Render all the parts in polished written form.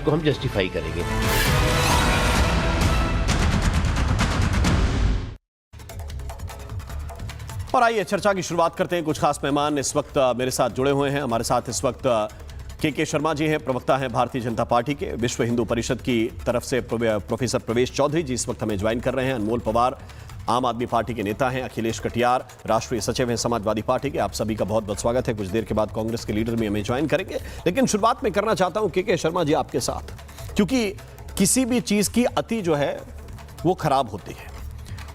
को हम जस्टिफाई करेंगे। और आइए चर्चा की शुरुआत करते हैं। कुछ खास मेहमान इस वक्त मेरे साथ जुड़े हुए हैं। हमारे साथ इस वक्त के शर्मा जी हैं, प्रवक्ता हैं भारतीय जनता पार्टी के। विश्व हिंदू परिषद की तरफ से प्रोफेसर प्रवेश चौधरी जी इस वक्त हमें ज्वाइन कर रहे हैं। अनमोल पवार आम आदमी पार्टी के नेता हैं। अखिलेश कटियार राष्ट्रीय सचिव हैं समाजवादी पार्टी के। आप सभी का बहुत बहुत स्वागत है। कुछ देर के बाद कांग्रेस के लीडर भी हमें ज्वाइन करेंगे, लेकिन शुरुआत में करना चाहता हूं के शर्मा जी आपके साथ, क्योंकि किसी भी चीज की अति जो है वो खराब होती है।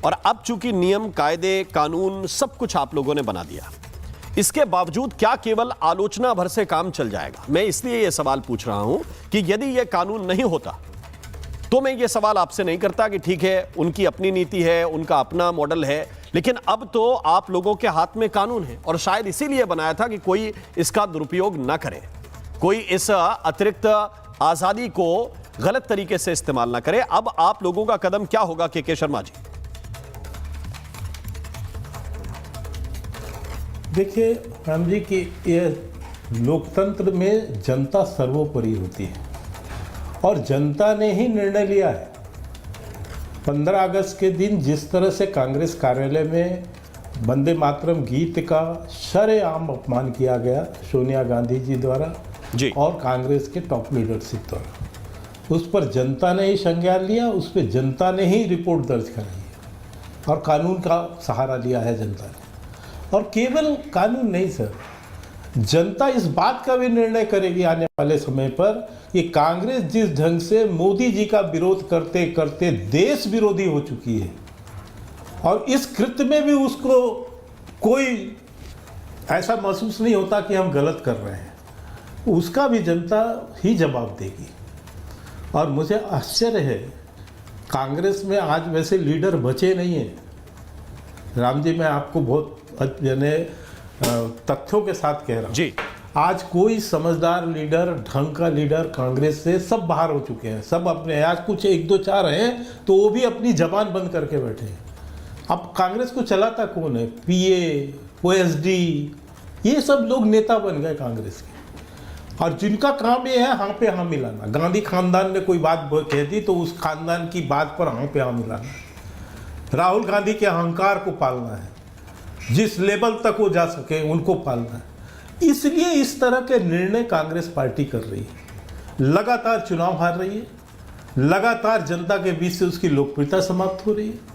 और अब चूंकि नियम, कायदे, कानून सब कुछ आप लोगों ने बना दिया, इसके बावजूद क्या केवल आलोचना भर से काम चल जाएगा? मैं इसलिए यह सवाल पूछ रहा हूं कि यदि यह कानून नहीं होता तो मैं ये सवाल आपसे नहीं करता कि ठीक है उनकी अपनी नीति है, उनका अपना मॉडल है, लेकिन अब तो आप लोगों के हाथ में कानून है और शायद इसीलिए बनाया था कि कोई इसका दुरुपयोग ना करे, कोई इस अतिरिक्त आजादी को गलत तरीके से इस्तेमाल ना करे। अब आप लोगों का कदम क्या होगा के शर्मा जी? देखिए राम जी कि यह लोकतंत्र में जनता सर्वोपरि होती है और जनता ने ही निर्णय लिया है। 15 अगस्त के दिन जिस तरह से कांग्रेस कार्यालय में वंदे मातरम गीत का शरेआम अपमान किया गया सोनिया गांधी जी द्वारा जी और कांग्रेस के टॉप लीडरशिप द्वारा, उस पर जनता ने ही संज्ञान लिया, उस पर जनता ने ही रिपोर्ट दर्ज कराई है और कानून का सहारा लिया है जनता ने। और केवल कानून नहीं सर, जनता इस बात का भी निर्णय करेगी आने वाले समय पर कि कांग्रेस जिस ढंग से मोदी जी का विरोध करते करते देश विरोधी हो चुकी है और इस कृत्य में भी उसको कोई ऐसा महसूस नहीं होता कि हम गलत कर रहे हैं, उसका भी जनता ही जवाब देगी। और मुझे आश्चर्य है, कांग्रेस में आज वैसे लीडर बचे नहीं हैं। राम जी, मैं आपको बहुत यानी तथ्यों के साथ कह रहा हूँ जी, आज कोई समझदार लीडर, ढंग का लीडर कांग्रेस से सब बाहर हो चुके हैं। सब अपने, आज कुछ 1-2-4 हैं तो वो भी अपनी जबान बंद करके बैठे हैं। अब कांग्रेस को चलाता कौन है? पीए, ओएसडी, ये सब लोग नेता बन गए कांग्रेस के और जिनका काम ये है हाँ पे हाँ मिलाना। गांधी खानदान ने कोई बात कह दी तो उस खानदान की बात पर हाँ पे हाँ मिलाना। राहुल गांधी के अहंकार को पालना है, जिस लेवल तक वो जा सके उनको पालना है। इसलिए इस तरह के निर्णय कांग्रेस पार्टी कर रही है। लगातार चुनाव हार रही है, लगातार जनता के बीच से उसकी लोकप्रियता समाप्त हो रही है।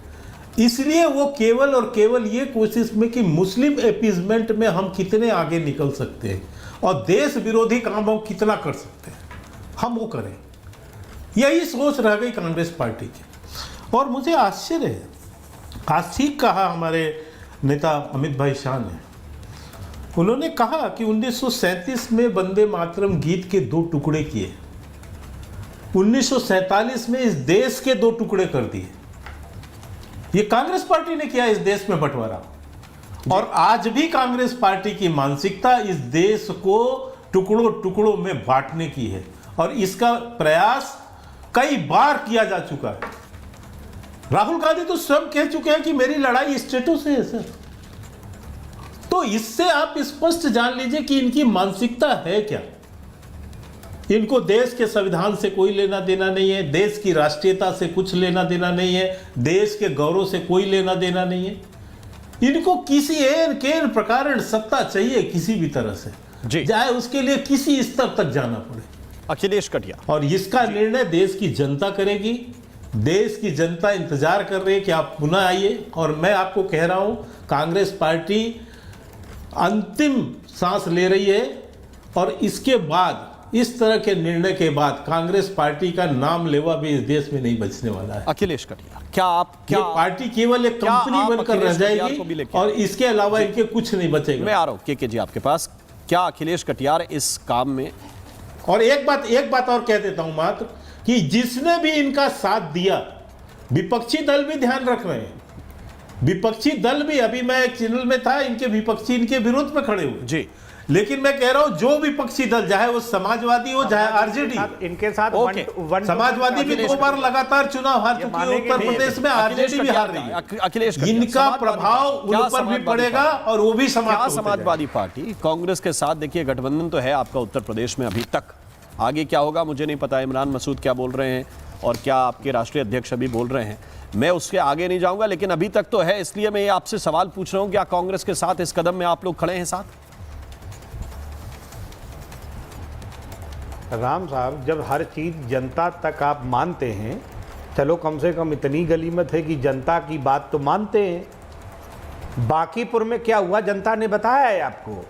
इसलिए वो केवल और केवल ये कोशिश में कि मुस्लिम अपीजमेंट में हम कितने आगे निकल सकते हैं और देश विरोधी काम हम कितना कर सकते हैं, हम वो करें। यही सोच रह गई कांग्रेस पार्टी की। और मुझे आश्चर्य है, आज ठीक कहा हमारे नेता अमित भाई शाह ने, उन्होंने कहा कि 1937 में वंदे मातरम गीत के 2 टुकड़े किए, 1947 में इस देश के 2 टुकड़े कर दिए। ये कांग्रेस पार्टी ने किया इस देश में बंटवारा। और आज भी कांग्रेस पार्टी की मानसिकता इस देश को टुकड़ों टुकड़ों में बांटने की है और इसका प्रयास कई बार किया जा चुका है। राहुल गांधी तो स्वयं कह चुके हैं कि मेरी लड़ाई स्टेटस से है सर। तो इससे आप स्पष्ट जान लीजिए कि इनकी मानसिकता है क्या। इनको देश के संविधान से कोई लेना देना नहीं है, देश की राष्ट्रीयता से कुछ लेना देना नहीं है, देश के गौरव से कोई लेना देना नहीं है। इनको किसी केन प्रकार सत्ता चाहिए किसी भी तरह से, चाहे उसके लिए किसी स्तर तक जाना पड़े। अखिलेश कटियार, और इसका निर्णय देश की जनता करेगी। देश की जनता इंतजार कर रही है कि आप पुनः आइए। और मैं आपको कह रहा हूं, कांग्रेस पार्टी अंतिम सांस ले रही है और इसके बाद, इस तरह के निर्णय के बाद, कांग्रेस पार्टी का नाम लेवा भी इस देश में नहीं बचने वाला है। अखिलेश कटियार, क्या पार्टी केवल एक कंपनी बनकर रह जाएगी और इसके अलावा इनके कुछ नहीं बचेगा। मैं आ रहा हूं के जी आपके पास। क्या अखिलेश कटियार इस काम में, और एक बात और कह देता हूं मात्र, कि जिसने भी इनका साथ दिया, विपक्षी दल भी ध्यान रख रहे हैं। विपक्षी दल भी, अभी मैं एक चैनल में था, इनके विपक्षी इनके विरोध में खड़े हुए जी, लेकिन मैं कह रहा हूं जो विपक्षी दल, चाहे वो समाजवादी हो चाहे आरजेडी, इनके साथ समाजवादी भी 2 बार लगातार चुनाव हार चुकी है उत्तर प्रदेश में, आरजेडी भी हार रही है। अखिलेश, इनका प्रभाव उन पर भी पड़ेगा और वो भी समाजवादी पार्टी कांग्रेस के साथ, देखिए गठबंधन तो है आपका उत्तर प्रदेश में अभी तक, आगे क्या होगा मुझे नहीं पता, इमरान मसूद क्या बोल रहे हैं और क्या आपके राष्ट्रीय अध्यक्ष अभी बोल रहे हैं, मैं उसके आगे नहीं जाऊंगा। लेकिन अभी तक तो है, इसलिए मैं ये आपसे सवाल पूछ रहा हूं, क्या कांग्रेस के साथ इस कदम में आप लोग खड़े हैं साथ? राम साहब, जब हर चीज़ जनता तक आप मानते हैं, चलो कम से कम इतनी गलीमत है कि जनता की बात तो मानते हैं। बांकीपुर में क्या हुआ जनता ने बताया है आपको,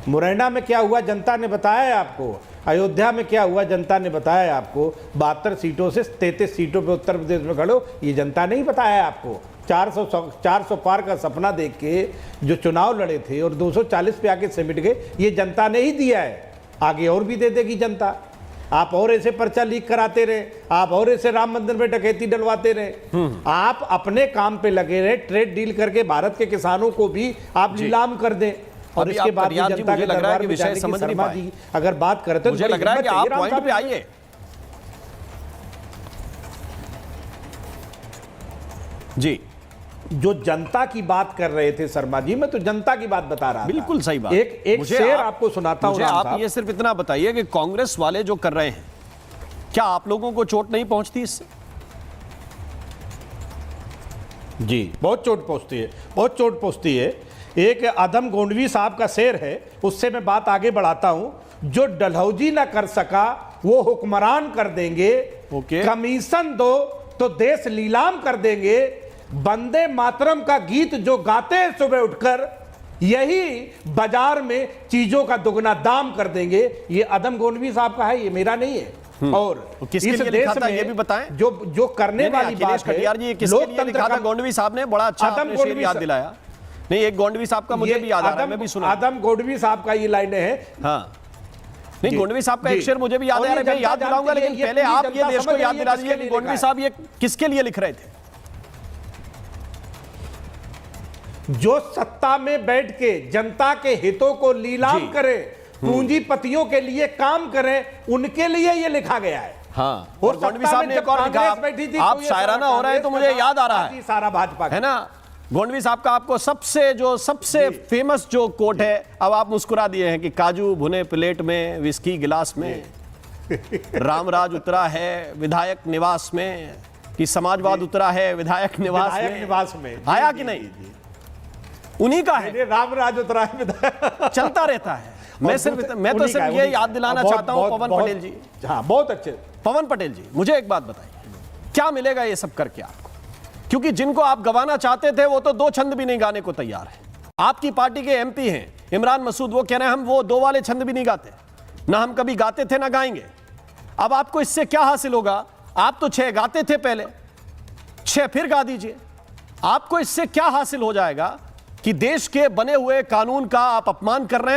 मुरैना में क्या हुआ जनता ने बताया है आपको, अयोध्या में क्या हुआ जनता ने बताया है आपको। 72 सीटों से 33 सीटों पे उत्तर प्रदेश में खड़ो, ये जनता नहीं बताया है आपको। 400 पार का सपना देख के जो चुनाव लड़े थे और 240 पे आके सिमट गए, ये जनता ने ही दिया है। आगे और भी दे देगी जनता। आप और ऐसे पर्चा लीक कराते रहे, आप और ऐसे राम मंदिर में डकैती डलवाते रहे, आप अपने काम पे लगे रहे, ट्रेड डील करके भारत के किसानों को भी आप नीलाम कर दें। और इसके बाद भी जनता के दरबार में जाने की शर्मा जी अगर बात करते, मुझे लग रहा है कि आप पॉइंट पे आइए। जी, जो जनता की बात कर रहे थे शर्मा जी, मैं तो जनता की बात बता रहा था। बिल्कुल सही बात। एक शेर आपको सुनाता हूं। आप ये सिर्फ इतना बताइए कि कांग्रेस वाले जो कर रहे हैं, क्या आप लोगों को चोट नहीं पहुंचती इससे? जी, बहुत चोट पहुंचती है, बहुत चोट पहुंचती है। एक आदम गोंडवी साहब का शेर है, उससे मैं बात आगे बढ़ाता हूं। जो डलहौजी ना कर सका वो हुक्मरान कर देंगे। कमीशन दो तो देश नीलाम कर देंगे। वंदे मातरम का गीत जो गाते हैं सुबह उठकर, यही बाजार में चीजों का दुगना दाम कर देंगे। ये आदम गोंडवी साहब का है, ये मेरा नहीं है। और इस देश में ये भी बताएं, जो करने वाली बात है, लोकतंत्र का गोंडवी साहब ने बड़ा अच्छा शेर याद दिलाया। नहीं, एक गोंडवी साहब का मुझे भी याद आ रहा है, मैं भी सुना। आदम गोंडवी साहब का ये लाइन है। हाँ, नहीं, गोंडवी साहब का एक शेर मुझे भी याद आ रहा है, मैं याद दिलाऊंगा। लेकिन पहले आप ये देश को याद दिला दीजिए कि गोंडवी साहब ये किसके लिए लिख रहे थे। जो सत्ता में बैठ के जनता के हितों को नीलाम करें, पूंजीपतियों के लिए काम करें, उनके लिए ये लिखा गया है। हाँ, और गोंडवी साहब ने एक और लिखा, आप शायराना हो रहे हैं तो मुझे याद आ रहा है, सारा भाजपा है ना। गोंडवी साहब का आपको सबसे फेमस जो कोट है, अब आप मुस्कुरा दिए हैं कि काजू भुने प्लेट में, विस्की गिलास में, रामराज उतरा है विधायक निवास में, कि समाजवाद उतरा है विधायक निवास में। आया कि नहीं? उन्हीं का है, रामराज उतरा है चलता रहता है। मैं तो सिर्फ ये याद दिलाना चाहता हूं पवन पटेल जी। हाँ, बहुत अच्छे। पवन पटेल जी, मुझे एक बात बताइए, क्या मिलेगा ये सब करके आपको? क्योंकि जिनको आप गंवाना चाहते थे वो तो 2 छंद भी नहीं गाने को तैयार है। आपकी पार्टी के एमपी हैं इमरान मसूद, वो कह रहे हैं हम वो 2 वाले छंद भी नहीं गाते, ना हम कभी गाते थे ना गाएंगे। अब आपको इससे क्या हासिल होगा? आप तो 6 गाते थे पहले, 6 फिर गा दीजिए। आपको इससे क्या हासिल हो जाएगा कि देश के बने हुए कानून का आप अपमान कर रहे हैं।